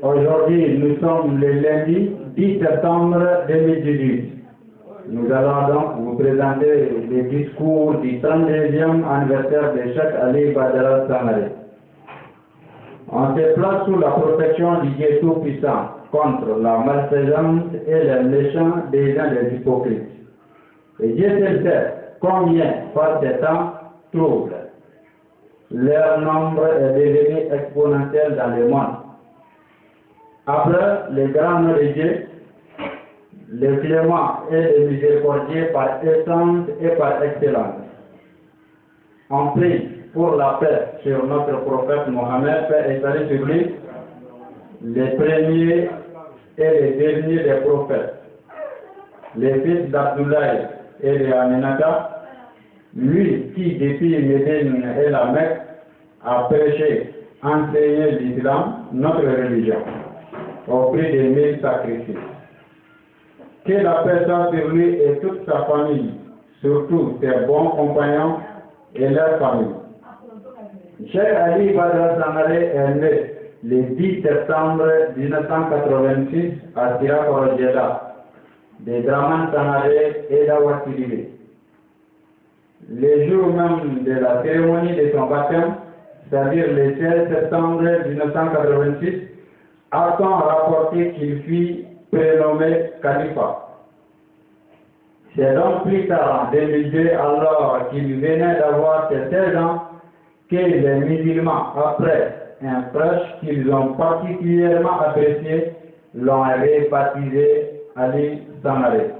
Aujourd'hui, nous sommes le lundi 10 septembre 2018. Nous allons donc vous présenter le discours du 32e anniversaire de Cheikh Ali Badara Sangaré. On se place sous la protection du Dieu Tout-Puissant contre la malfaisance et les méchants des gens des hypocrites. Et Dieu seul sait combien par ces temps troubles. Leur nombre est devenu exponentiel dans le monde. Après les grands noms de Dieu, le clément et le miséricordieux par essence et par excellence. On prie pour la paix sur notre prophète Mohammed, paix et salut sur lui, les premiers et les derniers des prophètes, les fils d'Abdullah et de Aminata, lui qui depuis Médine et la Mecque a prêché, enseigné l'islam, notre religion, au prix de 1000 sacrifices. Que la paix soit sur lui et toute sa famille, surtout ses bons compagnons et leurs familles. Cheikh Ali Badara Sangaré est né le 10 septembre 1986 à Sira de Draman Sangaré et d'Awatilibe. Le jour même de la cérémonie de son baptême, c'est-à-dire le 16 septembre 1986, a-t-on rapporté qu'il fut prénommé Khalifa. C'est donc plus tard, en 2002, alors qu'il venait d'avoir ses 16 ans, que les musulmans, après un prêche qu'ils ont particulièrement apprécié, l'ont rebaptisé Ali Sangaré,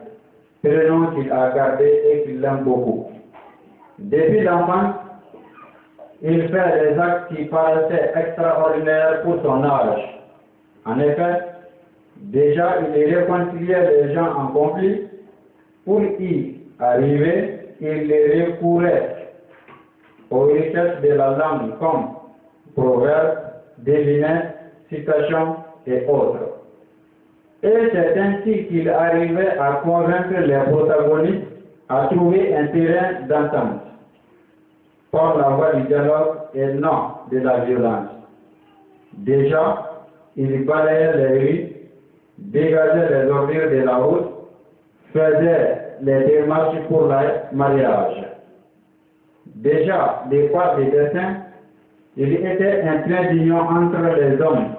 prénom qu'il a gardé et qu'il aime beaucoup. Depuis l'enfance, il fait des actes qui paraissaient extraordinaires pour son âge. En effet, déjà il réconciliait les gens en conflit. Pour y arriver, il recourait aux richesses de la langue comme proverbes, devinettes, citations et autres. Et c'est ainsi qu'il arrivait à convaincre les protagonistes à trouver un terrain d'entente par la voie du dialogue et non de la violence. Déjà, il balayait les rues, dégageait les ordures de la route, faisait les démarches pour le mariage. Déjà, des fois des dessins, il était un trait d'union entre les hommes.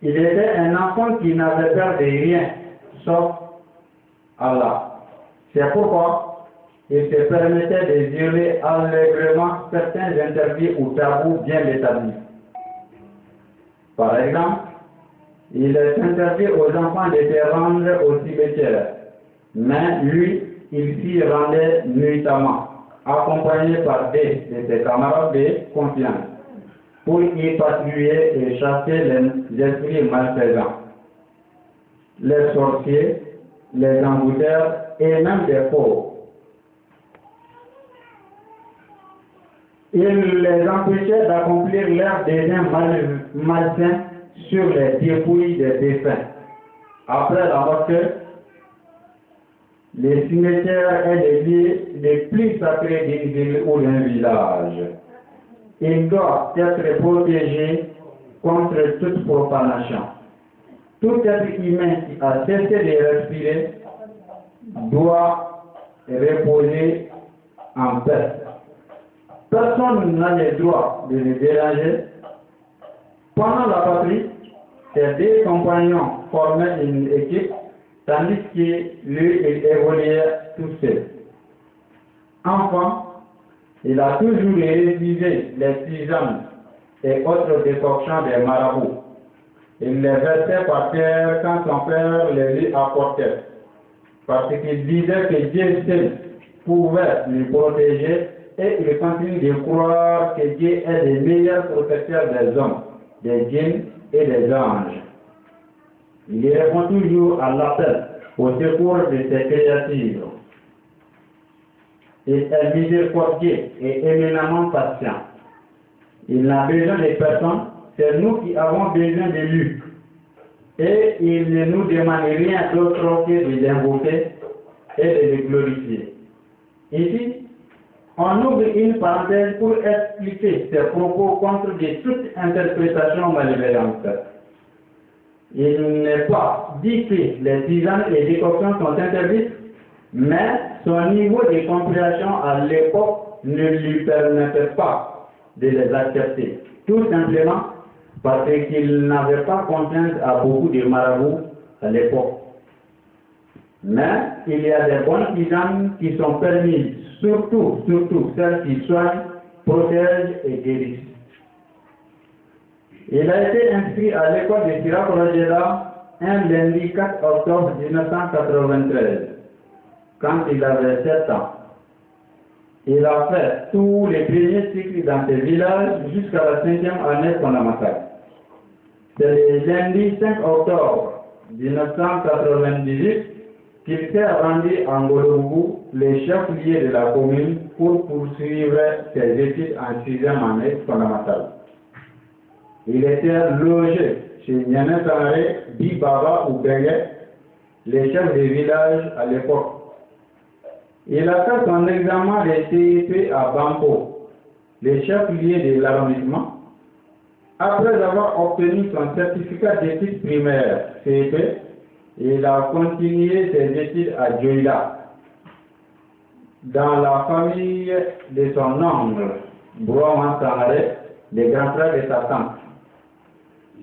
Il était un enfant qui n'avait peur de rien, sauf Allah. C'est pourquoi il se permettait de violer allègrement certains interdits ou tabous bien établis. Par exemple, il est interdit aux enfants de se rendre au cimetière, mais lui, il s'y rendait nuitamment, accompagné par des de ses camarades de confiance, pour y patrouiller et chasser les esprits malfaisants, les sorciers, les envoûteurs et même des pauvres. Il les empêchait d'accomplir leurs désirs malsains sur les dépouilles des défunts. Après la mosquée, les cimetières et les lieux les plus sacrés d'une ville ou d'un village. Ils doivent être protégés contre toute profanation. Tout être humain qui a cessé de respirer doit reposer en paix. Personne n'a le droit de le déranger. Pendant la patrie, ses deux compagnons formaient une équipe, tandis que lui, il évoluait tout seul. Enfant, il a toujours révisé les tisanes et autres décoctions des marabouts. Il les versait par terre quand son père les lui apportait, parce qu'il disait que Dieu seul pouvait lui protéger et il continue de croire que Dieu est le meilleur protecteur des hommes, des djinns et des anges. Il répond toujours à l'appel au secours de ses créatures. Il est miséricordieux et éminemment patient. Il n'a besoin de personne, c'est nous qui avons besoin de lui. Et il ne nous demande rien d'autre que de l'invoquer et de le glorifier. Ici, On ouvre une parenthèse pour expliquer ces propos contre de toute interprétation malveillante. Il n'est pas dit que les tisanes et décoctions sont interdites, mais son niveau de compréhension à l'époque ne lui permettait pas de les accepter. Tout simplement parce qu'il n'avait pas confiance à beaucoup de marabouts à l'époque. Mais il y a des bonnes tisanes qui sont permises, surtout celles qui soignent, protègent et guérissent. Il a été inscrit à l'école de Sirac Rojeda un lundi 4 octobre 1993, quand il avait 7 ans. Il a fait tous les premiers cycles dans ses villages jusqu'à la 5e année fondamentale. C'est le lundi 5 octobre 1998 qu'il s'est rendu à Ngolougou, le chef-lieu de la commune, pour poursuivre ses études en 6e année fondamentale. Il était logé chez Niamey Sangaré, dit Baba ou Bégué, les chefs des villages à l'époque. Il a fait son examen de CIP à Bampo, le chef-lieu de l'arrondissement. Après avoir obtenu son certificat d'études primaires CIP, il a continué ses études à Djoïla, dans la famille de son oncle, Brouhaman Sangaré, le grand frère de sa tante.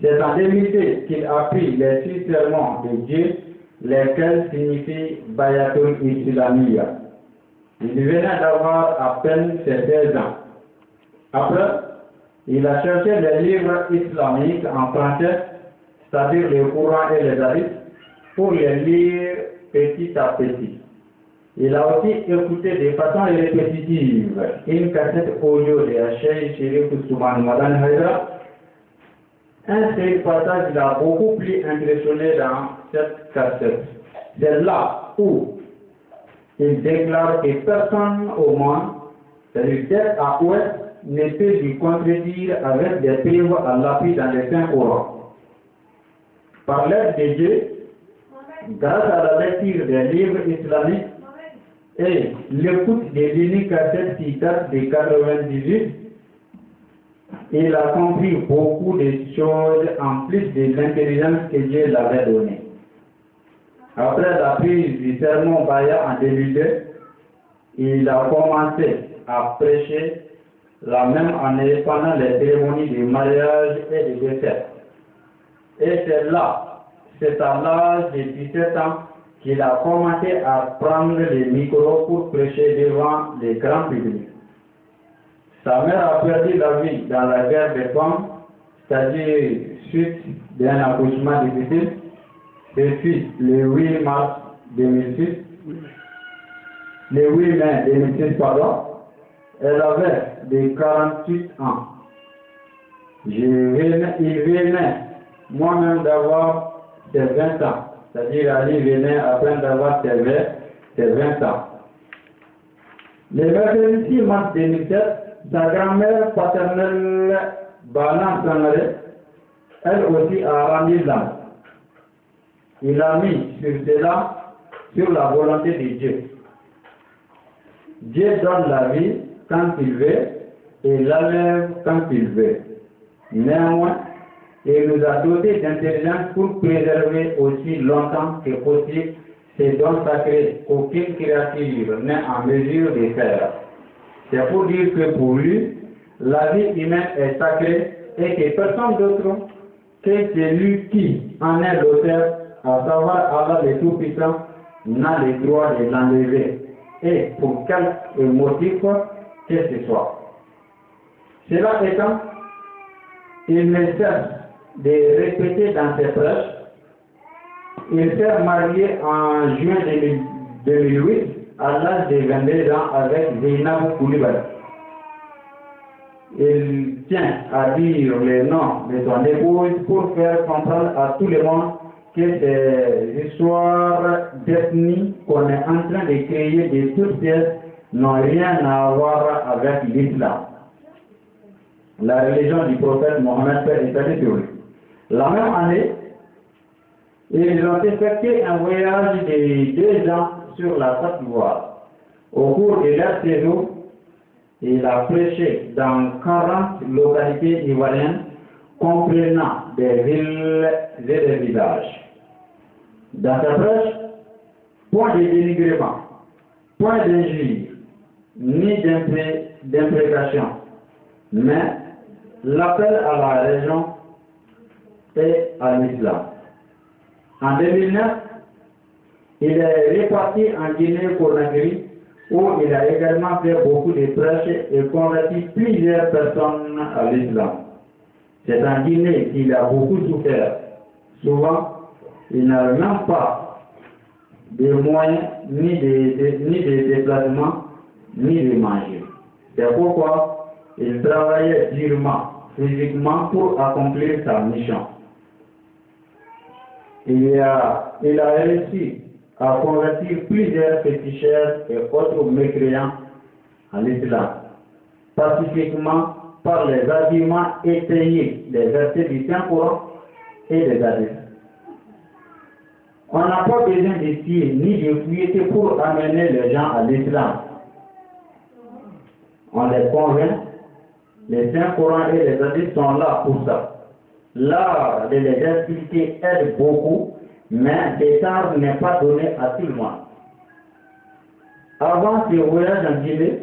C'est en 2002 qu'il a pris les 6 serments de Dieu, lesquels signifient Bayatul Islamiyya. Il venait d'avoir à peine ses 16 ans. Après, il a cherché les livres islamiques en français, c'est-à-dire le Coran et les hadiths, pour les lire petit à petit. Il a aussi écouté de façon répétitive une cassette audio de Cheikh Chérif Ousmane Madan Haïdra. Un seul passage l'a beaucoup plus impressionné dans cette cassette. C'est là où il déclare que personne au monde, c'est-à-dire d'est à ouest, ne peut lui contredire avec des preuves à l'appui dans les Saints Corans. Par l'aide de Dieu, grâce à la lecture des livres islamiques et l'écoute de l'unique cassette qui date de 98, il a compris beaucoup de choses en plus de l'intelligence que Dieu l'avait donnée. Après la prise du sermon Baya en 2002, il a commencé à prêcher la même année pendant les cérémonies de mariage et de décès. Et c'est à l'âge de 17 ans qu'il a commencé à prendre les micros pour prêcher devant les grands publics. Sa mère a perdu la vie dans la guerre des femmes, c'est-à-dire suite d'un accouchement difficile. Ses fils, le 8 mars 2006, le 8 mai 2006, pardon, elle avait de 48 ans. Il venait moi-même d'avoir ses 20 ans, c'est-à-dire Ali venait à peine d'avoir ses 20 ans. Le mercredi 6 mars 2007, sa grand-mère paternelle, Bana Sangaré, elle aussi a rendu l'âme. Il a mis sur cela, sur la volonté de Dieu. Dieu donne la vie quand il veut et l'enlève quand il veut. Néanmoins, il nous a doté d'intelligence pour préserver aussi longtemps que possible ces dons sacrés qu'aucune créature n'est en mesure de faire. C'est pour dire que pour lui, la vie humaine est sacrée et que personne d'autre que celui qui en est l'auteur, à savoir Allah le Tout-Puissant, n'a le droit de l'enlever, et pour quelque motif que ce soit. Cela étant, il ne cesse de répéter dans ses prêches. Il s'est marié en juin 2008 à l'âge de 22 ans avec Zainab Koulibaly. Il tient à dire le nom de son épouse pour faire comprendre à tout le monde que ces histoires d'ethnie qu'on est en train de créer de toutes pièces n'ont rien à voir avec l'islam. La religion du prophète Mohammed est allée sur lui. La même année, ils ont effectué un voyage de 2 ans sur la Côte d'Ivoire. Au cours de leur séjour, Il a prêché dans 40 localités ivoiriennes, comprenant des villes et des villages. Dans sa prêche, point de dénigrement, point d'injure, ni d'imprécation, mais l'appel à la religion et à l'islam. En 2009, il est reparti en Guinée-Conakry où il a également fait beaucoup de prêches et converti plusieurs personnes à l'islam. C'est en Guinée qu'il a beaucoup souffert. Souvent, il n'a même pas de moyens ni de déplacement, ni de manger. C'est pourquoi il travaillait durement, physiquement, pour accomplir sa mission. Il a réussi à convertir plusieurs féticheurs et autres mécréants à l'islam, pacifiquement par les arguments étayés des versets du Saint-Coran et des hadiths. On n'a pas besoin de tirer ni de fouiller pour amener les gens à l'islam. On les convainc, les Saint-Coran et les hadiths sont là pour ça. L'art de les expliquer aide beaucoup, mais cet art n'est pas donné à tout le monde. Avant ce voyage en Guinée,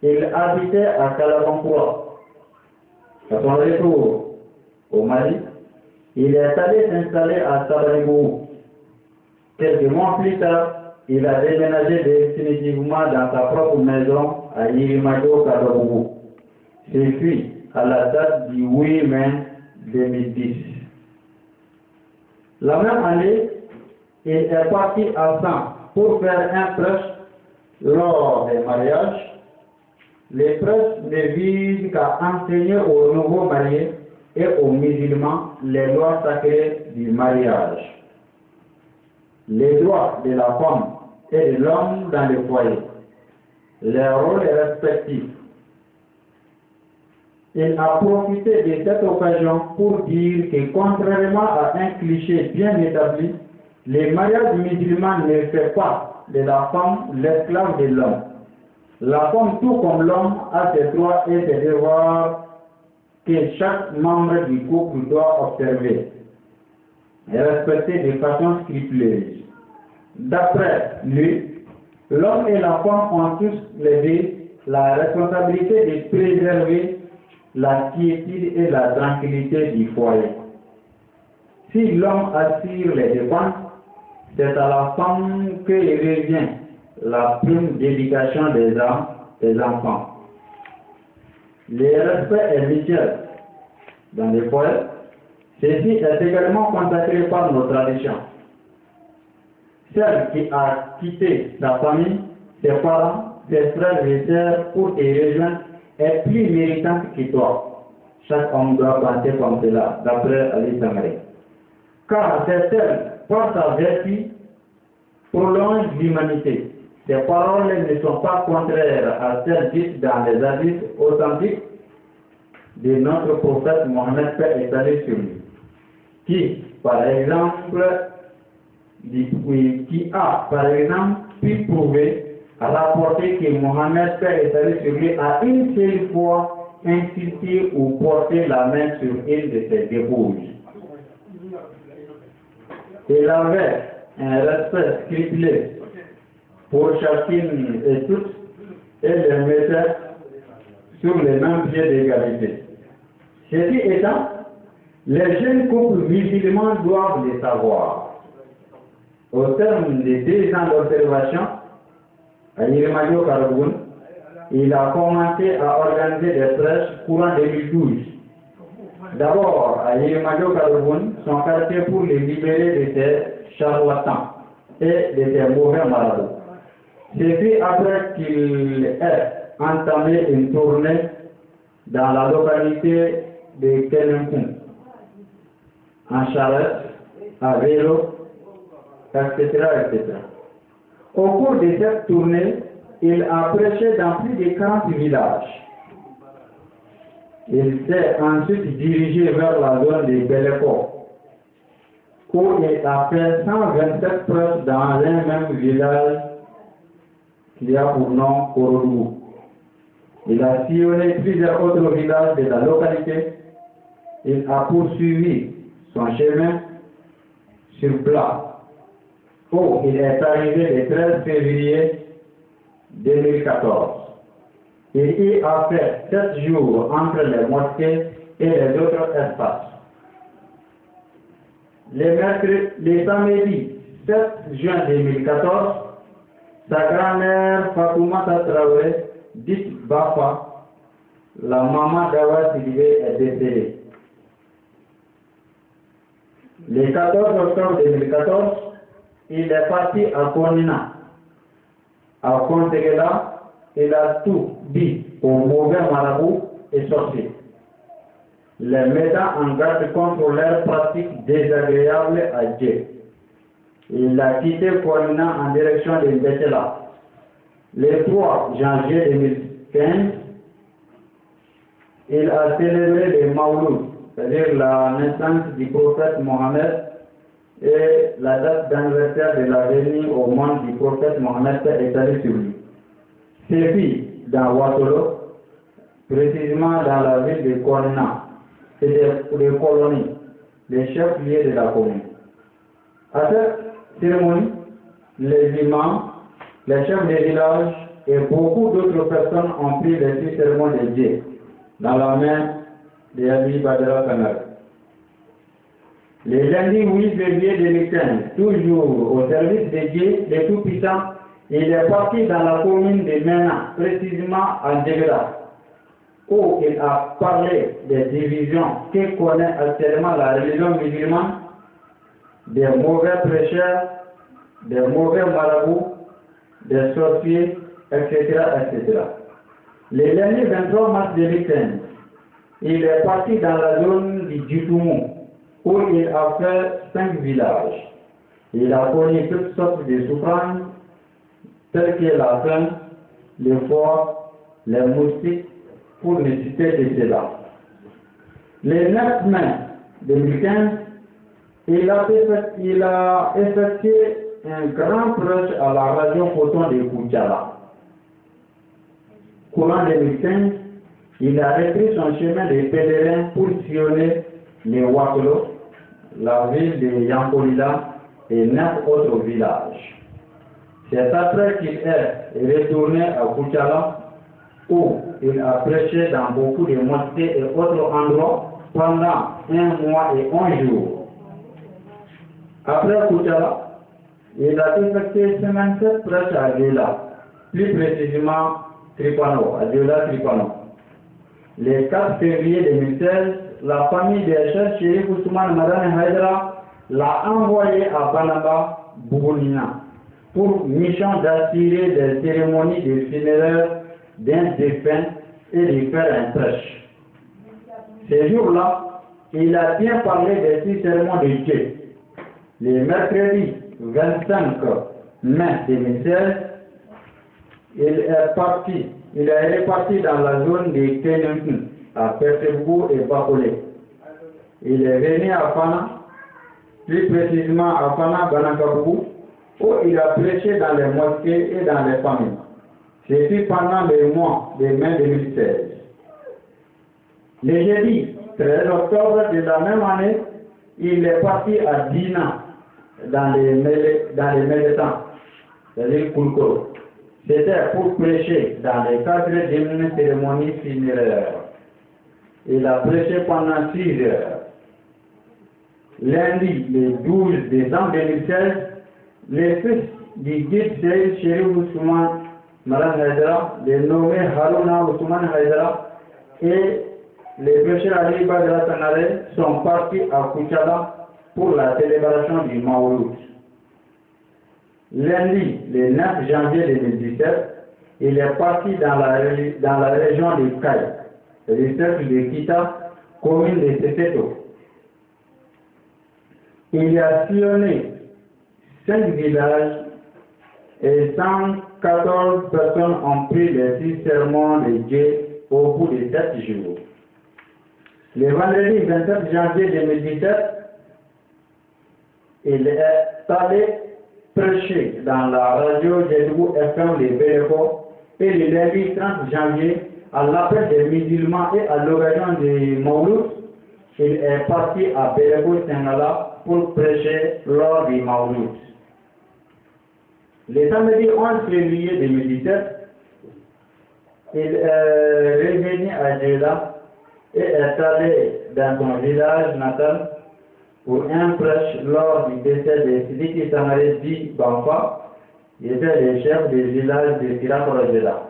il habitait à Kalabankura. À son retour au Mali, il est allé s'installer à Sabanibou. Quelques mois plus tard, il a déménagé définitivement dans sa propre maison à Yirimajo Kadabougou. C'est puis à la date du 8 mai 2010. La même année, il est parti à San pour faire un prêche lors des mariages. Les prêches ne visent qu'à enseigner aux nouveaux mariés et aux musulmans les lois sacrées du mariage, les droits de la femme et de l'homme dans le foyer, les rôles respectifs. Il a profité de cette occasion pour dire que contrairement à un cliché bien établi, le mariage musulman ne fait pas de la femme l'esclave de l'homme. La femme, tout comme l'homme, a ses droits et ses devoirs que chaque membre du couple doit observer et respecter de façon scrupuleuse. D'après lui, l'homme et la femme ont tous les deux la responsabilité de préserver la quiétude et la tranquillité du foyer. Si l'homme assure les dépenses, c'est à la femme que revient la prime d'éducation des enfants. Le respect est mutuel dans les foyers. Ceci est également consacré par nos traditions. Celle qui a quitté sa famille, ses parents, ses frères et sœurs pour te rejoindre est plus méritante que toi. Chaque homme doit penser comme cela, d'après Ali Samari. Car c'est elle, par sa vertu, prolonge l'humanité. Ces paroles ne sont pas contraires à celles dites dans les hadiths authentiques de notre prophète Mohammed, paix et salut sur lui, qui, par exemple, pu prouver, rapporter que Mohammed, paix et salut sur lui, a une seule fois insulté ou porté la main sur une de ses épouses. Il avait un respect scrupuleux pour chacune et toutes et les mettait sur les mêmes pieds d'égalité. Ceci étant, les jeunes couples musulmans doivent le savoir. Au terme de 2 ans d'observation, à Yirimajo Karogoun, il a commencé à organiser des prêches courant 2012. D'abord, à Yirimajo Karogoun, son quartier pour les libérer de ses charlatans et de ses mauvais marabouts. C'est puis après qu'il ait entamé une tournée dans la localité de Kenemkoum, en charrette, à vélo, etc., etc. Au cours de cette tournée, il a prêché dans plus de 40 villages. Il s'est ensuite dirigé vers la zone de Beleko, où il a fait 127 prêches dans un même village qui a pour nom Korodougou. Il a sillonné plusieurs autres villages de la localité. Il a poursuivi son chemin sur place, où il est arrivé le 13 février 2014. Il y a fait 7 jours entre les mosquées et les autres espaces. Le samedi 7 juin 2014, sa grand-mère Fatoumata Traoré, dite Bafa, la maman d'Awa Sidibé, est décédée. Le 14 octobre 2014, il est parti à Konina. À Kontegela, il a tout dit aux mauvais marabouts et sorciers, les mettant en garde contre leurs pratiques désagréables à Dieu. Il a quitté Konina en direction de Betela. Le 3 janvier 2015, il a célébré le Mawlud, c'est-à-dire la naissance du prophète Mohammed et la date d'anniversaire de la venue au monde du prophète Mohammed étalée sur lui. C'est fit dans Ouattolo, précisément dans la ville de Konina, et des colonies, les chefs-lieux de la commune. À cette cérémonie, les imams, les chefs des villages et beaucoup d'autres personnes ont pris les 6 sermons de Dieu dans la main de Ali Badara Kanal. Le lundi 8 février 2015, toujours au service de Dieu, le Tout-Puissant, il est parti dans la commune de Mena, précisément en Djebela, où il a parlé des divisions que connaît actuellement la religion musulmane, des mauvais prêcheurs, des mauvais marabouts, des sorciers, etc., etc. Le lundi 23 mars 2015, il est parti dans la zone du Djoutoumou, où il a fait 5 villages. Il a connu toutes sortes de souffrances, telles que la faim, le froid, les moustiques, pour ne citer que cela. Le 9 mai 2015, il a effectué un grand prêche à la radio Coton de Koutiala. Courant 2015, il a repris son chemin de pèlerin pour sillonner les Ouattolo, la ville de Yankolila et 9 autres villages. C'est après qu'il est retourné à Koutiala, où il a prêché dans beaucoup de mosquées et autres endroits pendant 1 mois et 11 jours. Après Koutiala, il a effectué 57 prêches à Dioula, plus précisément Tripano, à Dioula Tripano. Le 4 février 2016, la famille de Cheikh Chérif Ousmane Madane Haïdra l'a envoyé à Banaba, Bougounina, pour mission d'assurer des cérémonies de funérailles d'un défunt et de faire un prêche. Ce jour-là, il a bien parlé des 6 sermons de Dieu. Le mercredi 25 mai 2016, il est reparti dans la zone de Kénunkin, à Pertebou et Bakolé. Il est venu à Fana, plus précisément à Fana Banakabou, où il a prêché dans les mosquées et dans les familles. C'est puis pendant le mois de mai 2016. Le jeudi 13 octobre de la même année, il est parti à Dina, dans les Mélétans, c'est-à-dire Koulkoro. C'était pour prêcher dans le cadre d'une cérémonie funéraire. Il a prêché pendant 6 heures. Lundi, le 12 décembre 2016, le fils du guide Seyd Chérif Ousmane Maran Haïdra, le nommé Haruna Ousmane Haïdra, et les prêcheurs Ali Badra Tanare sont partis à Koutiala pour la célébration du Mawlud. Lundi, le 9 janvier 2017, il est parti dans la région de Kaï, le cercle de Kita, commune de Seteto. Il a sillonné 5 villages et 114 personnes ont pris les 6 sermons de Dieu au bout de 7 jours. Le vendredi 27 janvier 2017, il est allé prêcher dans la radio Djedou FM de Béléko et le lundi 30 janvier, à l'appel des musulmans et à l'occasion du Mawlud, il est parti à Bélébou Sénala pour prêcher lors du Mawlud. Le samedi 11 février 2017, il est revenu à Jeddah et est allé dans son village natal pour un prêche lors du décès de Sidiki Sangaré dit Bamfa. Il était le chef du village de Tirakoro-Jeddah.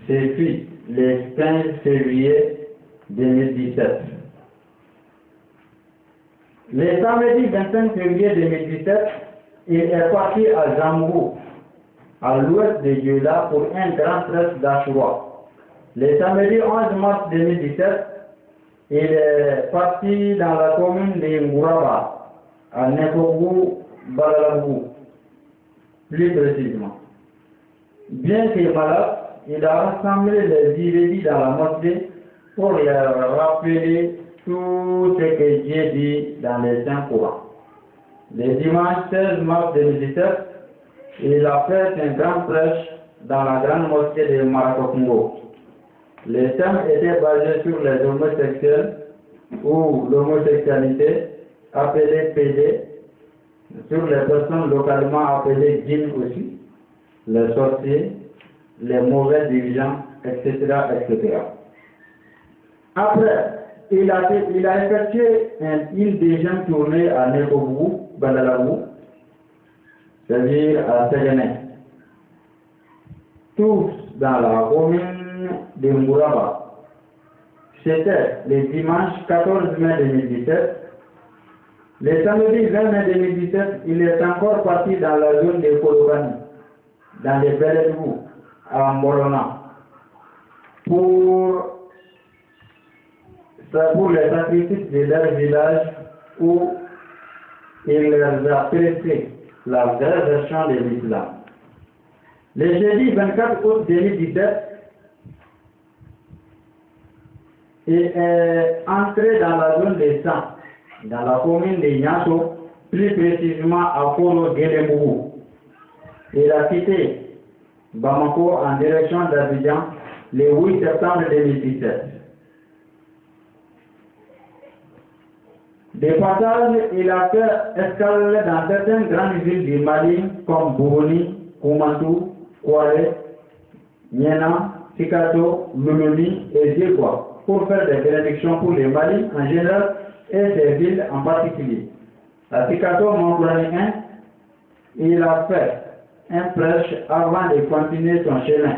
Ce fut le 15 février 2017. Le samedi 25 février 2017, il est parti à Zambou, à l'ouest de Jeddah, pour un grand prêche d'Ashura. Le samedi 11 mars 2017, il est parti dans la commune de Ngouraba, à Nekogou, Balalabou, plus précisément. Bien que malade, il a rassemblé les irrédits dans la mosquée pour leur rappeler tout ce que Dieu dit dans les Saints Courants. Le dimanche 16 mars 2017, il a fait un grand prêche dans la grande mosquée de Marakokongo. Le thème était basé sur les homosexuels ou l'homosexualité, appelée PD, sur les personnes localement appelées djinns aussi, les sorciers, les mauvais dirigeants, etc. etc. Après, il a effectué une deuxième tournée à Nekobou, Bandalabou, c'est-à-dire à Séguéné, tous dans la commune de Ngouraba. C'était le dimanche 14 mai 2017. Le samedi 20 mai 2017, il est encore parti dans la zone de Kolokani, dans les Bélébou, à Mbolona, pour les sacrifices de leur village où il leur a prêté la vraie version de l'islam. Le jeudi 24 août 2017, il est entré dans la zone des Sangs, dans la commune de Niasso, plus précisément à Koro Guélémougou. Il a quitté Bamako en direction d'Abidjan le 8 septembre 2017. De passage, il a fait escale dans certaines grandes villes du Mali comme Bourouni, Koumantou, Kouare, Niena, Sikato, Luluni et Djekwa pour faire des bénédictions pour le Mali en général et ces villes en particulier. À Sikato, Montblanien, il a fait un prêche avant de continuer son chemin.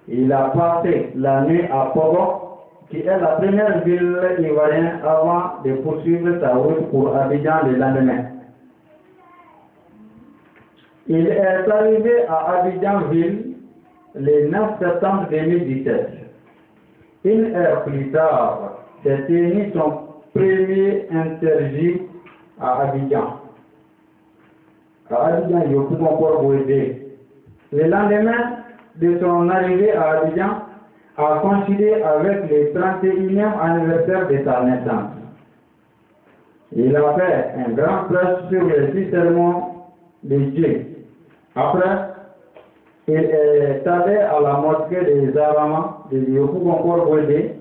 Il a passé la nuit à Pogo, qui est la première ville ivoirienne avant de poursuivre sa route pour Abidjan le lendemain. Il est arrivé à Abidjan-Ville le 9 septembre 2017. Une heure plus tard, s'est tenu son premier interview à Abidjan. À Abidjan, il y a beaucoup encore pour aider. Le lendemain de son arrivée à Abidjan, a coïncidé avec le 31e anniversaire de sa naissance. Il a fait un grand prêche sur les 6 sermons de Dieu. Après, il est allé à la mosquée de Zarama, de Yopougonkor-Bouédé.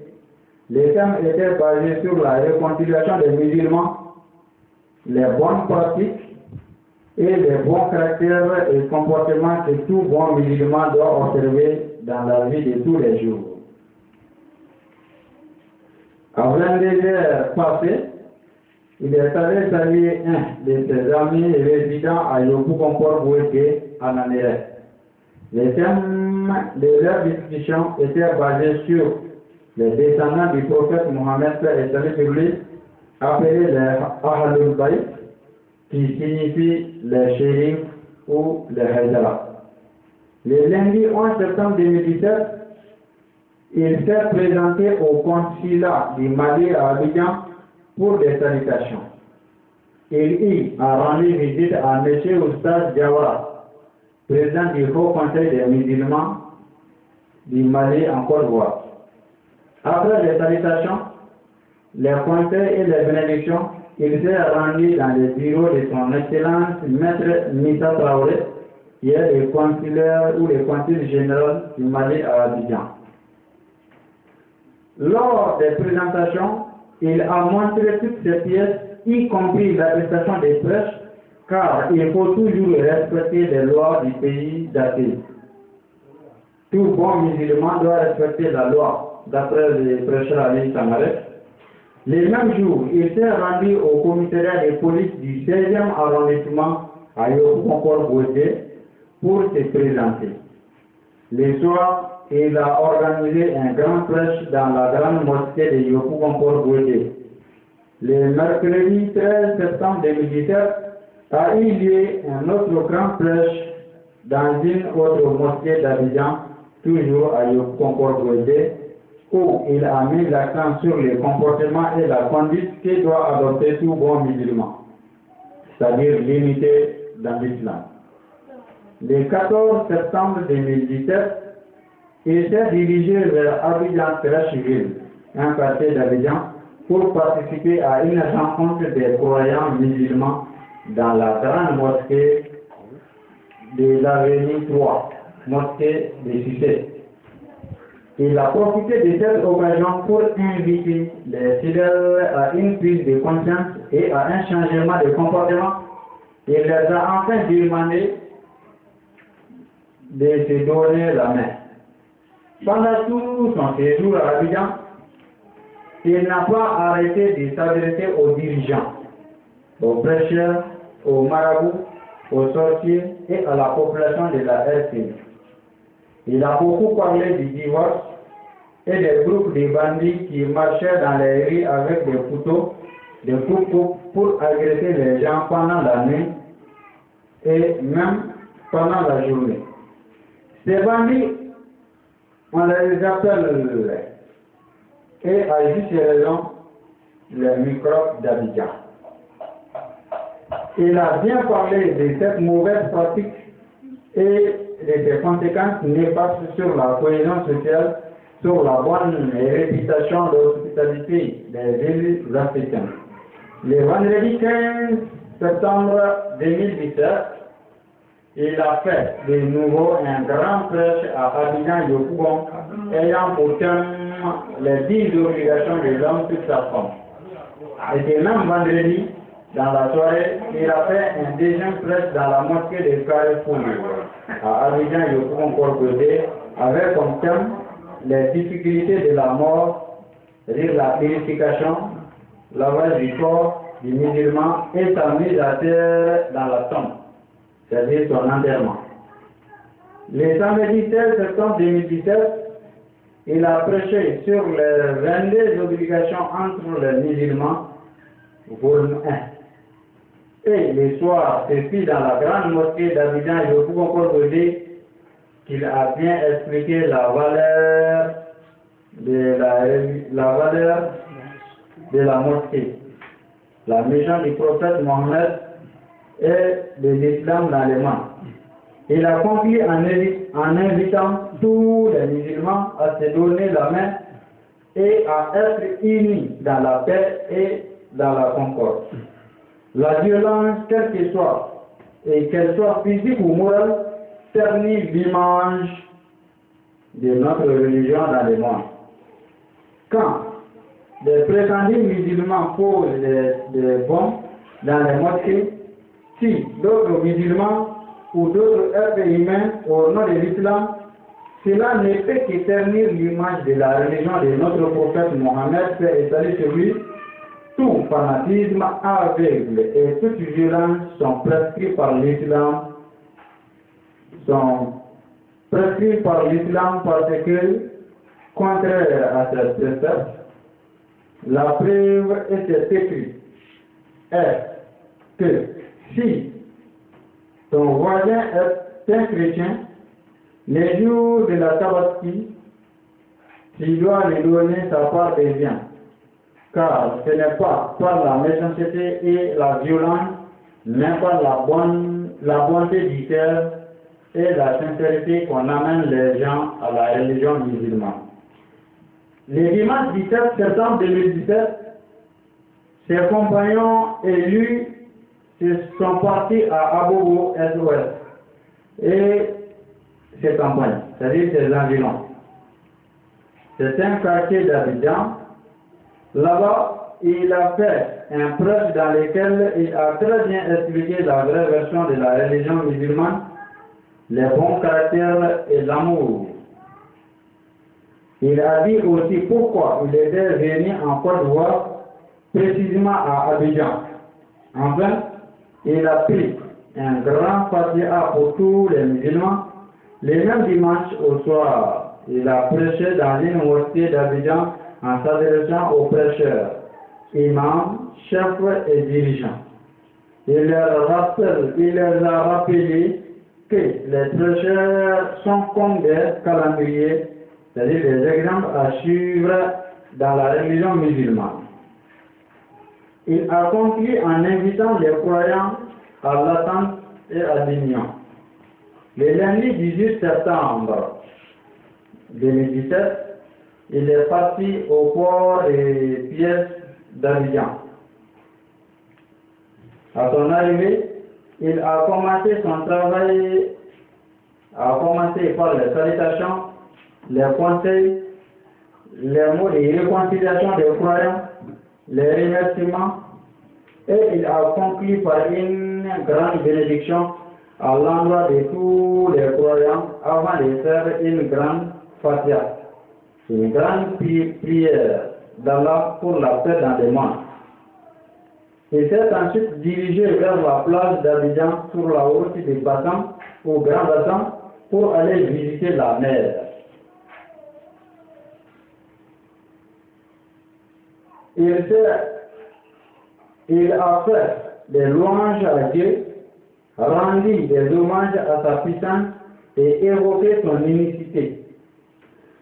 Le thème était basé sur la réconciliation des musulmans, les bonnes pratiques et les bons caractères et comportements que tout bon musulman doit observer dans la vie de tous les jours. À 22 heures passées, il est allé saluer un de ses amis résidant à Yopougonkor-Bouédé en Amérique. Le thème de leur discussion était basé sur les descendants du prophète Mohammed et salut sur lui, appelés les Ahlul Bayt, qui signifie les shérifs ou les Haïdara. Le lundi 11 septembre 2017, il s'est présenté au consulat du Mali à Abidjan pour des salutations. Il y a rendu visite à M. Oustaz Diawara, président du Haut Conseil des musulmans du Mali en Côte d'Ivoire. Après les salutations, les conseils et les bénédictions, il s'est rendu dans le bureau de son Excellence Maître Missa Traoré, qui est le consulaire ou le consul général du Mali à Abidjan. Lors des présentations, il a montré toutes ces pièces, y compris l'attestation des prêches, car il faut toujours respecter les lois du pays d'accueil. Tout bon musulman doit respecter la loi, d'après le prêcheur Ali Samarek. Le même jour, il s'est rendu au commissariat de police du 16e arrondissement à Yopougon-Port-Bouété pour se présenter. Le soir, il a organisé un grand prêche dans la grande mosquée de Yopougon-Port-Bouété. Le mercredi 13 septembre 2017 a eu lieu un autre grand prêche dans une autre mosquée d'Abidjan, toujours à Yopougon-Port-Bouété, où il a mis l'accent sur le comportement et la conduite que doit adopter tout bon musulman, c'est-à-dire l'unité dans l'islam. Le 14 septembre 2017, il s'est dirigé vers Abidjan-Terachiville, un quartier d'Abidjan, pour participer à une rencontre des croyants musulmans dans la grande mosquée de l'avenue 3, mosquée de Cissé. Il a profité de cette occasion pour inviter les fidèles à une prise de conscience et à un changement de comportement. Il les a enfin demandé de se donner la main. Pendant tout son séjour à Abidjan, il n'a pas arrêté de s'adresser aux dirigeants, aux prêcheurs, aux marabouts, aux sorciers et à la population de la RC. Il a beaucoup parlé du divorce et des groupes de bandits qui marchaient dans les rues avec des couteaux, des coups pour agresser les gens pendant la nuit et même pendant la journée. Ces bandits, on les appelle, et à juste raison, les microbes d'Abidjan. Il a bien parlé de cette mauvaise pratique et de ses conséquences néfastes sur la cohésion sociale, sur la bonne réputation d'hospitalité des villes africaines. Le vendredi 15 septembre 2017, il a fait de nouveau un grand prêche à Abidjan-Yopougon, ayant pour thème les 10 obligations de l'homme sur sa femme. Et ce même vendredi, dans la soirée, il a fait un deuxième prêche dans la mosquée de Carrefour à Abidjan-Yopougon-Port-Bouété, avec comme thème les difficultés de la mort, c'est-à-dire la purification, lavage du corps du musulman et sa mise à terre dans la tombe, c'est-à-dire son enterrement. Le samedi 16 septembre 2017, il a prêché sur les 22 obligations entre les musulmans, volume 1. Et le soir, c'est puis dans la grande mosquée d'Abidjan-Yopougon-Port-Bouété qu'il a bien expliqué la valeur de la mosquée, la mission du prophète Mohammed et de l'islam dans les mains. Il a conclu en invitant tous les musulmans à se donner la main et à être unis dans la paix et dans la concorde. La violence, quelle qu'elle soit, et qu'elle soit physique ou morale, ternit l'image de notre religion dans le monde. Quand des prétendus musulmans posent des bombes dans les mosquées, si d'autres musulmans ou d'autres êtres humains au nom de l'islam, cela ne peut que ternir l'image de la religion de notre prophète Mohammed, paix et salut sur lui. Tout fanatisme aveugle et toute violence sont prescrits par l'islam, parce que, contraire à cette précepte, la preuve est écrite est que si ton voisin est un chrétien, les jours de la tabaski, tu dois lui donner sa part des biens. Car ce n'est pas par la méchanceté et la violence, mais par la bonté du cœur et la sincérité qu'on amène les gens à la religion musulmane. Le dimanche 17 septembre 2017, ses compagnons élus sont partis à Abobo Est-Ouest et ses campagnes, c'est-à-dire ses environs. C'est un quartier d'Abidjan. Là-bas, il a fait un prêche dans lequel il a très bien expliqué la vraie version de la religion musulmane, les bons caractères et l'amour. Il a dit aussi pourquoi il était venu en Côte d'Ivoire, précisément à Abidjan. Enfin, il a pris un grand fatiha pour tous les musulmans. Le même dimanche au soir, il a prêché dans une mosquée d'Abidjan en s'adressant aux prêcheurs, imams, chefs et dirigeants. Il leur a rappelé que les prêcheurs sont comme des calendriers, c'est-à-dire des exemples à suivre dans la religion musulmane. Il a conclu en invitant les croyants à l'attente et à l'union. Le lundi 18 septembre 2017, il est parti au port et pièces d'Abidjan. À son arrivée, il a commencé son travail, a commencé par les salutations, les conseils, les mots de réconciliation des croyants, les remerciements, et il a conclu par une grande bénédiction à l'endroit de tous les croyants avant de faire une grande fatiha, une grande prière d'Allah pour la paix dans le monde. Il s'est ensuite dirigé vers la plage d'Abidjan sur la route de Bassam, au Grand Bassam, pour aller visiter la mer. Il a fait des louanges à Dieu, rendu des hommages à sa puissance et évoqué son unicité.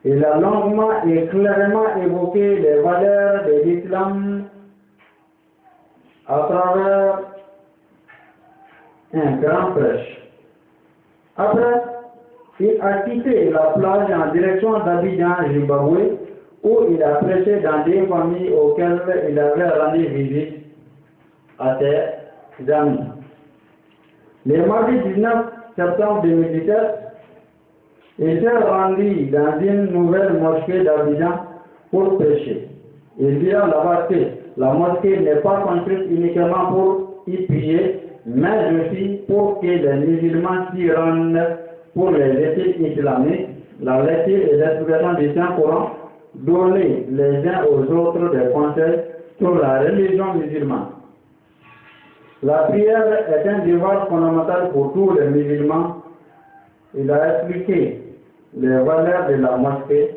Il a longuement et clairement évoqué les valeurs de l'islam à travers un grand prêche. Après, il a quitté la plage en direction d'Abidjan, Zimbabwe, où il a prêché dans des familles auxquelles il avait rendu visite à ses amis. Le mardi 19 septembre 2017, il s'est rendu dans une nouvelle mosquée d'Abidjan pour prêcher. Il dira là-bas que la mosquée n'est pas construite uniquement pour y prier, mais aussi pour que les musulmans s'y rendent pour les études islamiques, la lecture et l'explication du Saint-Coran, donner les uns aux autres des conseils sur la religion musulmane. La prière est un devoir fondamental pour tous les musulmans. Il a expliqué les valeurs de la mosquée.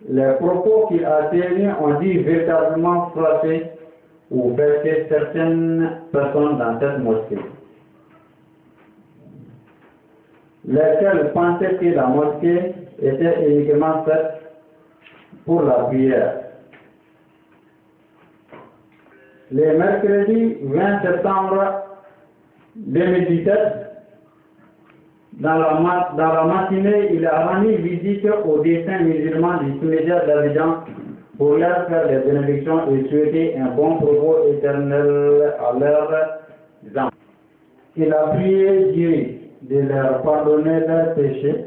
Les propos qu'il a tenus ont dû véritablement frapper ou vexer certaines personnes dans cette mosquée, lesquelles pensaient que la mosquée était uniquement faite pour la prière. Le mercredi 20 septembre 2017, dans la matinée, il a rendu visite aux desseins musulmans du Sénégal d'Abidjan pour leur faire des bénédictions et souhaiter un bon propos éternel à leurs enfants. Il a prié Dieu de leur pardonner leurs péchés.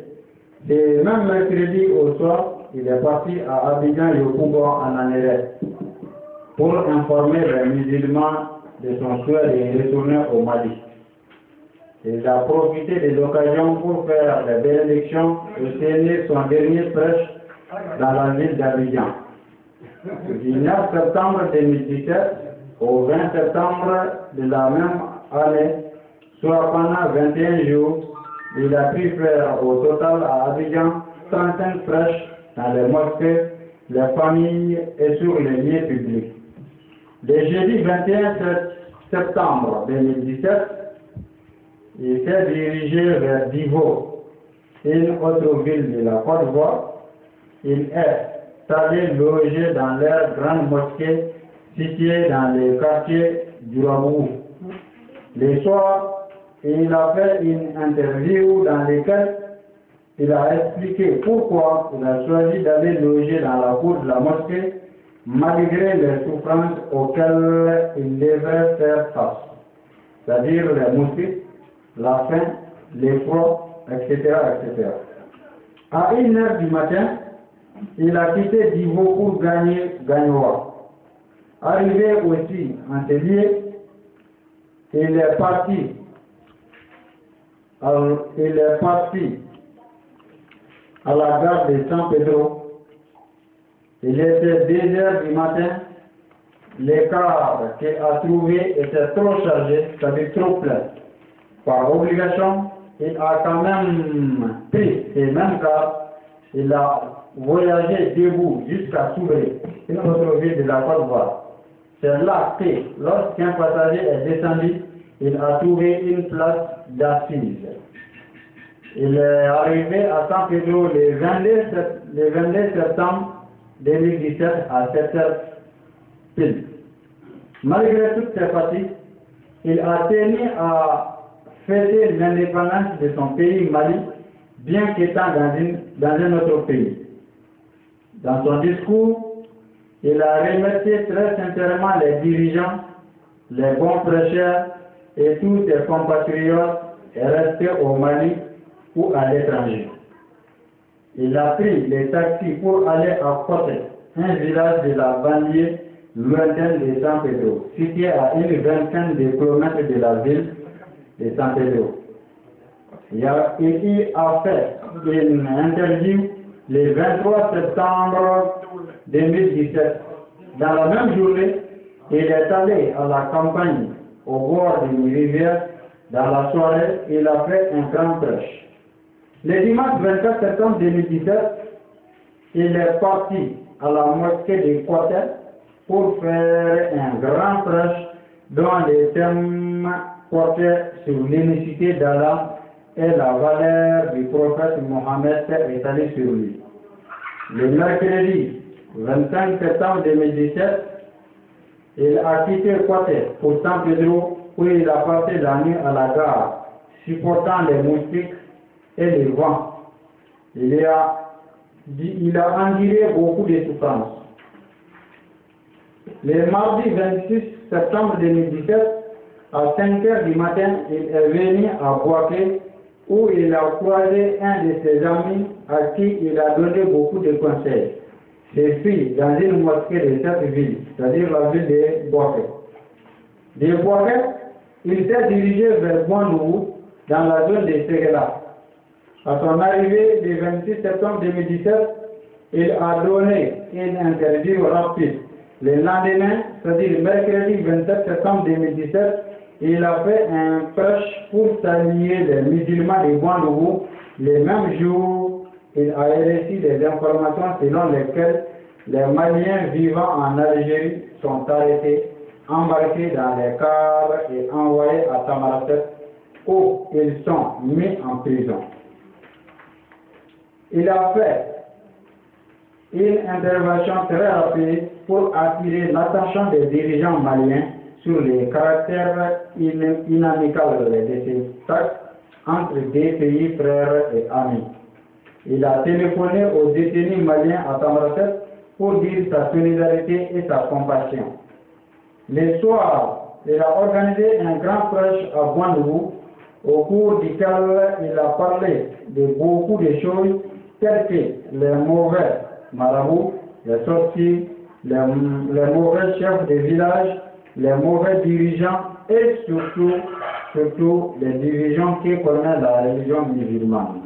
Et même mercredi au soir, il est parti à Abidjan Yopougon en Amérique pour informer les musulmans de son souhait de retourner au Mali. Il a profité de l'occasion pour faire des bénédictions et tenir son dernier prêche dans la ville d'Abidjan. Du 9 septembre 2017 au 20 septembre de la même année, soit pendant 21 jours, il a pu faire au total à Abidjan 35 prêches dans les mosquées, les familles et sur les lieux publics. Le jeudi 21 septembre 2017, il s'est dirigé vers Divo, une autre ville de la Côte d'Ivoire. Il est allé loger dans leur grande mosquée située dans le quartier du Rabou. Le soir, il a fait une interview dans laquelle il a expliqué pourquoi il a choisi d'aller loger dans la cour de la mosquée malgré les souffrances auxquelles il devait faire face, c'est-à-dire les moustiques, la faim, les froids, etc., etc. À 1 heure du matin, Il a quitté Divo pour gagner Gagnoa. Arrivé aussi en Télier, il est parti à la gare de San Pedro. Il était 2 heures du matin. Les cars qu'il a trouvés étaient trop chargés, c'est-à-dire trop pleins. Par obligation, il a quand même pris ces mêmes cars. Il a voyagé debout jusqu'à Soubré, une autre ville de la Côte d'Ivoire. C'est là que, lorsqu'un passager est descendu, il a trouvé une place d'assise. Il est arrivé à San Pedro le 22 septembre 2017 à 7h pile. Malgré toutes ces fatigues, il a tenu à fêter l'indépendance de son pays, Mali, bien qu'étant dans un autre pays. Dans son discours, il a remercié très sincèrement les dirigeants, les bons prêcheurs et tous ses compatriotes restés au Mali ou à l'étranger. Il a pris les taxis pour aller à Côte, un village de la banlieue lointaine de San Pedro, situé à une vingtaine de kilomètres de la ville de San Pedro. Il a fait une interview le 23 septembre 2017. Dans la même journée, il est allé à la campagne au bord d'une rivière. Dans la soirée, il a fait un grand prêche. Le dimanche 24 septembre 2017, il est parti à la mosquée de Côte pour faire un grand prêche dont les thèmes portaient sur l'unicité d'Allah et la valeur du prophète Mohammed étalée sur lui. Le mercredi 25 septembre 2017, il a quitté Côte pour San Pedro où il a passé la nuit à la gare, supportant les moustiques et les vents. Il a enduré beaucoup de souffrances. Le mardi 26 septembre 2017, à 5 h du matin, il est venu à Boaké où il a croisé un de ses amis à qui il a donné beaucoup de conseils. C'est fui dans une mosquée de cette ville, c'est-à-dire la ville de Boaké. De Boaké, il s'est dirigé vers Boinougou dans la zone de Ségala. À son arrivée le 26 septembre 2017, il a donné une interview rapide. Le lendemain, c'est-à-dire mercredi 27 septembre 2017, il a fait un prêche pour saluer les musulmans de Boinougou. Le même jour, il a reçu des informations selon lesquelles les Maliens vivant en Algérie sont arrêtés, embarqués dans les cars et envoyés à Tamaracet où ils sont mis en prison. Il a fait une intervention très rapide pour attirer l'attention des dirigeants maliens sur les caractères inamicables de ces taxes entre deux pays frères et amis. Il a téléphoné aux détenus maliens à Tamaracet pour dire sa solidarité et sa compassion. Le soir, il a organisé un grand prêche à Boinougou, au cours duquel il a parlé de beaucoup de choses telles que les mauvais marabouts, les sorciers, les mauvais chefs de village, les mauvais dirigeants et surtout les dirigeants qui connaissent la religion musulmane.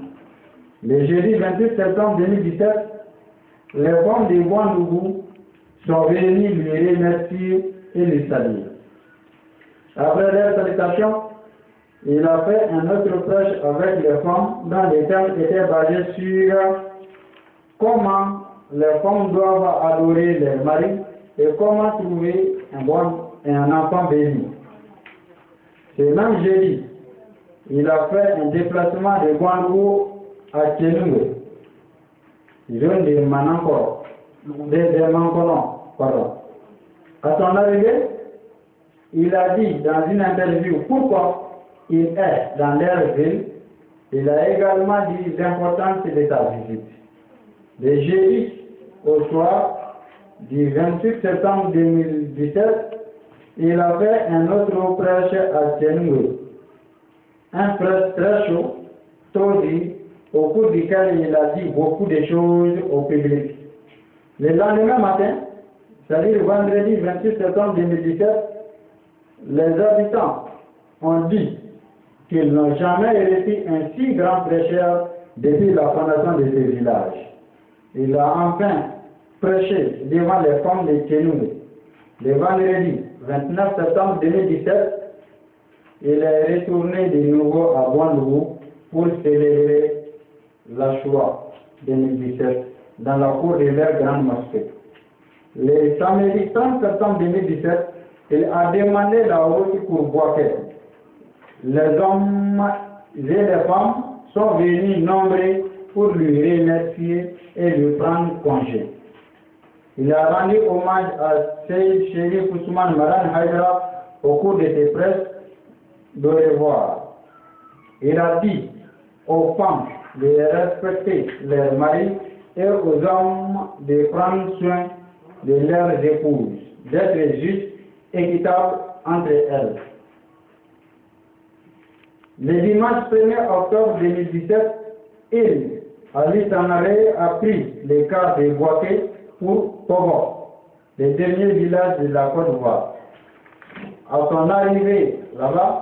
Le jeudi 28 septembre 2017, les femmes de Boinougou sont venues lui remercier et le saluer. Après leur salutation, il a fait un autre prêche avec les femmes dont les thèmes étaient basés sur comment les femmes doivent adorer leurs maris et comment trouver un enfant béni. Ce même jeudi, il a fait un déplacement de Boinougou à Tchénoungé, zone de Manankoro, de Mankolon, pardon. À son arrivée, il a dit dans une interview pourquoi il est dans leur ville. Il a également dit l'importance de sa visite. Le jeudi au soir du 28 septembre 2017, il a fait un autre prêche à Tchénoungé. Un prêche très chaud, tôt dit, au cours duquel il a dit beaucoup de choses au public. Le lendemain matin, c'est-à-dire vendredi 28 septembre 2017, les habitants ont dit qu'ils n'ont jamais reçu un si grand prêcheur depuis la fondation de ce village. Il a enfin prêché devant les femmes de Kenoué. Le vendredi 29 septembre 2017, il est retourné de nouveau à Ouagadougou pour célébrer la Shoah 2017 dans la cour de leur grande mosquée. Le samedi 30 septembre 2017, il a demandé la route pour Boaké. Les hommes et les femmes sont venus nombreux pour lui remercier et lui prendre congé. Il a rendu hommage à Seyd Chérif Ousmane Maran Haïdara au cours de ses presses de revoir. Il a dit aux femmes de respecter leurs maris et aux hommes de prendre soin de leurs épouses, d'être justes, équitables entre elles. Le dimanche 1er octobre 2017, il, Ali Tanaré, a pris le car de Boaké pour Pogo, le dernier village de la Côte d'Ivoire. À son arrivée là-bas,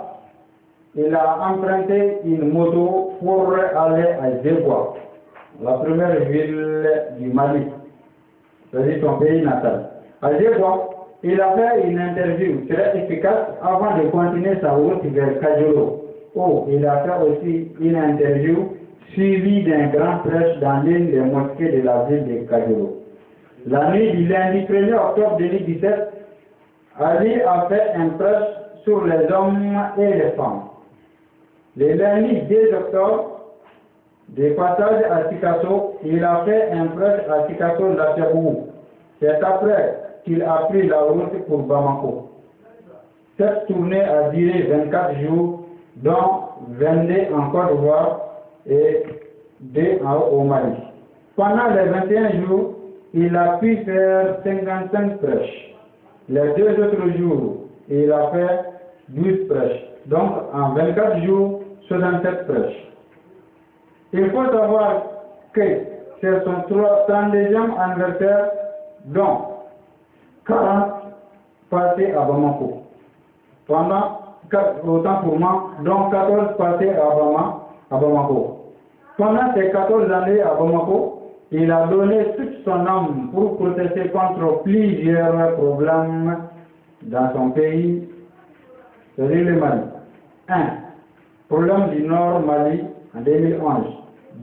il a emprunté une moto pour aller à Zébois, la première ville du Mali, c'est-à-dire son pays natal. À Zébois, il a fait une interview très efficace avant de continuer sa route vers Kajolo. Il a fait aussi une interview suivie d'un grand prêche dans l'une des mosquées de la ville de Kajolo. La nuit du lundi 1er octobre 2017, Ali a fait un prêche sur les hommes et les femmes. Le lundi 2 octobre, de passage à Tikasso, il a fait un prêche à Tikasso-Lachebou. C'est après qu'il a pris la route pour Bamako. Cette tournée a duré 24 jours, dont 22 en Côte d'Ivoire et 2 au Mali. Pendant les 21 jours, il a pu faire 55 prêches. Les 2 autres jours, il a fait 12 prêches. Donc, en 24 jours, 67 prêches. Il faut savoir que c'est son 32e anniversaire, dont 40 passés à Bamako. Autant pour moi, dont 14 passés à Bamako. Pendant ces 14 années à Bamako, il a donné toute son âme pour protester contre plusieurs problèmes dans son pays, c'est-à-dire le Mali. 1. Problème du Nord Mali en 2011.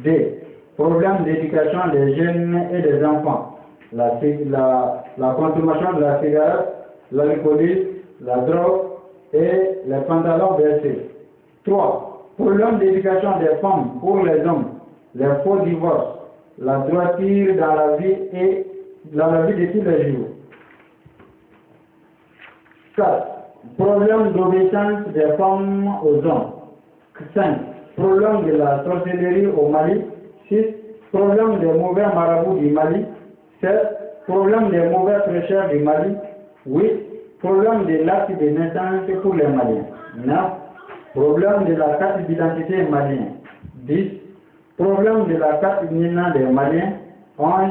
2. Problème d'éducation des jeunes et des enfants. La consommation de la cigarette, l'alcoolisme, la drogue et les pantalons baissés. 3. Problème d'éducation des femmes pour les hommes, les faux divorces, la droiture dans la vie et dans la vie de tous les jours. 4. Problème d'obéissance des femmes aux hommes. 5. Problème de la sorcellerie au Mali. 6. Problème des mauvais marabouts du Mali. 7. Problème des mauvais prêcheurs du Mali. 8. Problème de l'acte de naissance pour les Maliens. 9. Problème de la carte d'identité malienne. 10. Problème de la carte d'identité des Maliens. 11.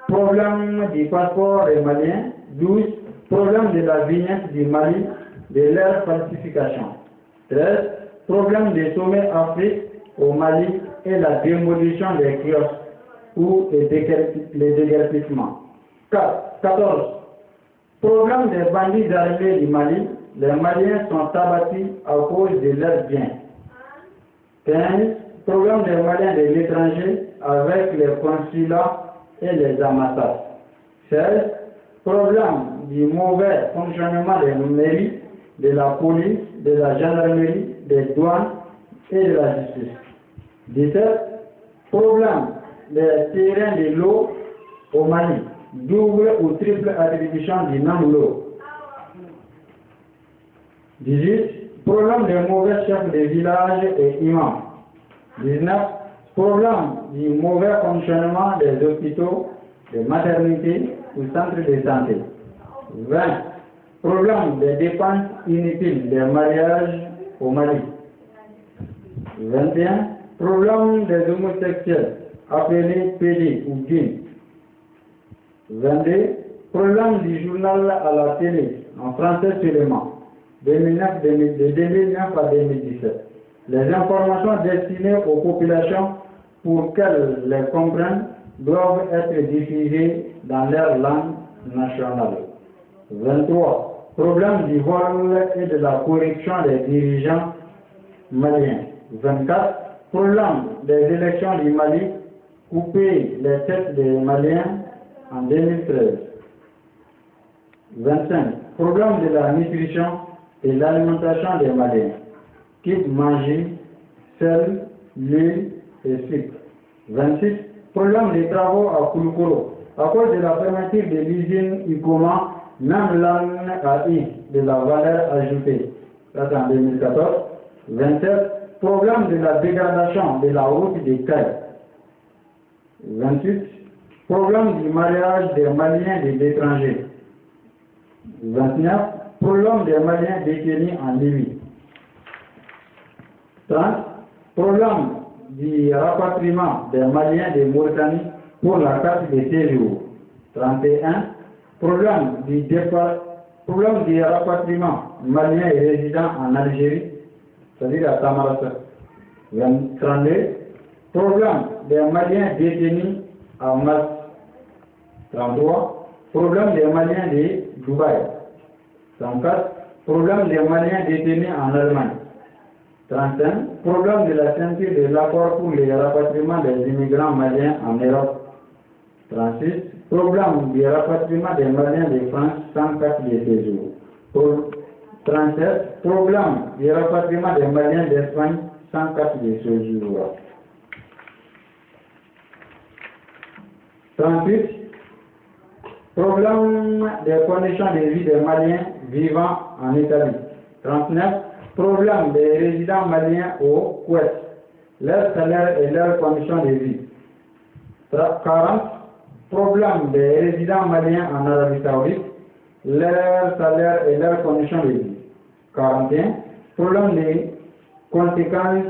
Problème du passeport des Maliens. 12. Problème de la vignette du Mali, de leur falsification. 13. Problème des sommets Afrique au Mali et la démolition des kiosques ou les déguerpissements. 14. Problème des bandits armés du Mali, les Maliens sont abattus à cause de leurs biens. 15. Problème des Maliens de l'étranger avec les consulats et les ambassades. 16. Problème du mauvais fonctionnement des mairies, de la police, de la gendarmerie, des douanes et de la justice. 17. Problème des terrains de l'eau au Mali, double ou triple attribution du même lot. 18. Problème des mauvais chefs de village et imams. 19. Problème du mauvais fonctionnement des hôpitaux, des maternités ou centres de santé. 20. Problème des dépenses inutiles des mariages au Mali. 21. Problème des homosexuels, appelés PD ou GAY. 22. Problème du journal à la télé, en français seulement, de 2009 à 2017. Les informations destinées aux populations pour qu'elles les comprennent doivent être diffusées dans leur langue nationale. 23. Problème du vol et de la corruption des dirigeants maliens. 24. Problème des élections du Mali, couper les têtes des Maliens en 2013. 25. Problème de la nutrition et l'alimentation des Maliens. Quitte manger, sel, l'huile et sucre. 26. Problème des travaux à Kouloukoro. À cause de la fermeture de l'usine Ikoma, même l'âne a eu de la valeur ajoutée. Ça c'est en 2014. 27. Problème de la dégradation de la route des Cailles. 28. Problème du mariage des Maliens et des étrangers. 29. Problème des Maliens détenus en Libye. 30. Problème du rapatriement des Maliens de Mauritanie pour la carte de séjour. 31. Problème du rapatriement malien et résident en Algérie, c'est-à-dire à Tamarasa. 32. Problème des Maliens détenus à Mas. 33. Problème des Maliens de Dubaï. 34. Problème des Maliens détenus en Allemagne. 35. Problème de la ceinture de l'accord pour le rapatriement des immigrants maliens en Europe. 36. Problème du rapatriement des Maliens de France sans carte de séjour. 37. Problème du rapatriement des Maliens d'Espagne sans carte de séjour. 38. Problème des conditions de vie des Maliens vivant en Italie. 39. Problème des résidents maliens au Kuwait, leur salaire et leurs conditions de vie. 40. Problème des résidents maliens en Arabie Saoudite, leur salaire et leurs conditions de vie. 41. Problème des conséquences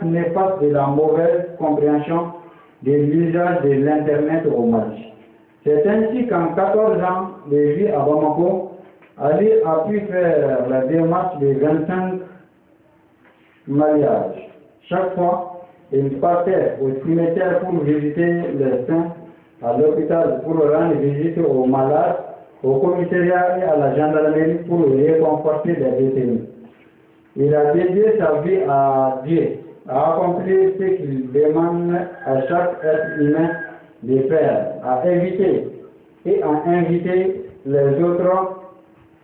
néfastes de la mauvaise compréhension de l'usage de l'Internet au Mali. C'est ainsi qu'en 14 ans de vie à Bamako, Ali a pu faire la démarche de 25 mariages. Chaque fois, il partait au cimetière pour visiter les saints, à l'hôpital pour rendre visite aux malades, au commissariat et à la gendarmerie pour réconforter les détenus. Il a dédié sa vie à Dieu, à accomplir ce qu'il demande à chaque être humain de faire, à éviter et à inviter les autres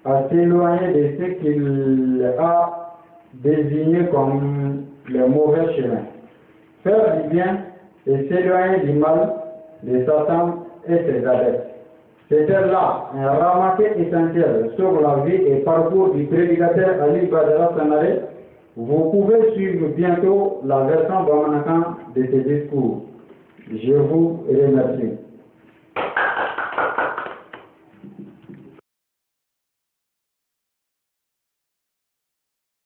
à s'éloigner de ce qu'il a désigné comme le mauvais chemin. Faire du bien et s'éloigner du mal de Satan et ses adeptes. C'était là un ramassé essentiel sur la vie et parcours du prédicateur Ali Badara Sanare. Vous pouvez suivre bientôt la version Bamanakan de ses discours. Je vous remercie.